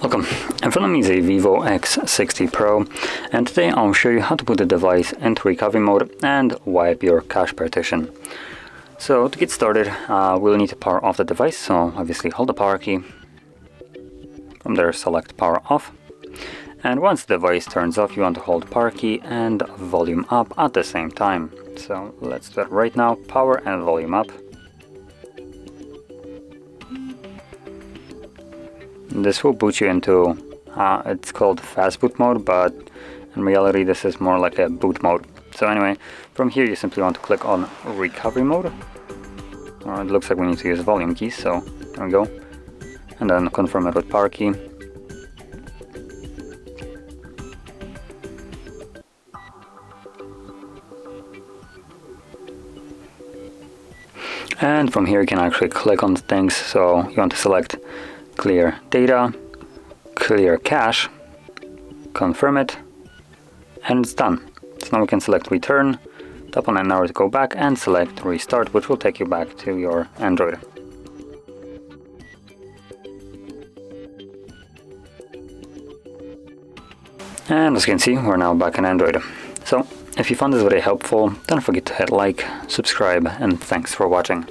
Welcome, in front of me is a VIVO X60 Pro, and today I'll show you how to put the device into recovery mode and wipe your cache partition. So to get started, we'll need to power off the device, so obviously hold the power key. From there select power off, and once the device turns off you want to hold power key and volume up at the same time. So let's do it right now, power and volume up. This will boot you into, it's called fast boot mode, but in reality this is more like a boot mode. So anyway, from here you simply want to click on recovery mode. It looks like we need to use volume keys, so there we go. And then confirm it with power key. And from here you can actually click on things, so you want to select clear data, clear cache, confirm it, and it's done. So now we can select return, tap on an arrow to go back, and select restart, which will take you back to your Android. And as you can see, we're now back in Android. So if you found this video helpful, don't forget to hit like, subscribe, and thanks for watching.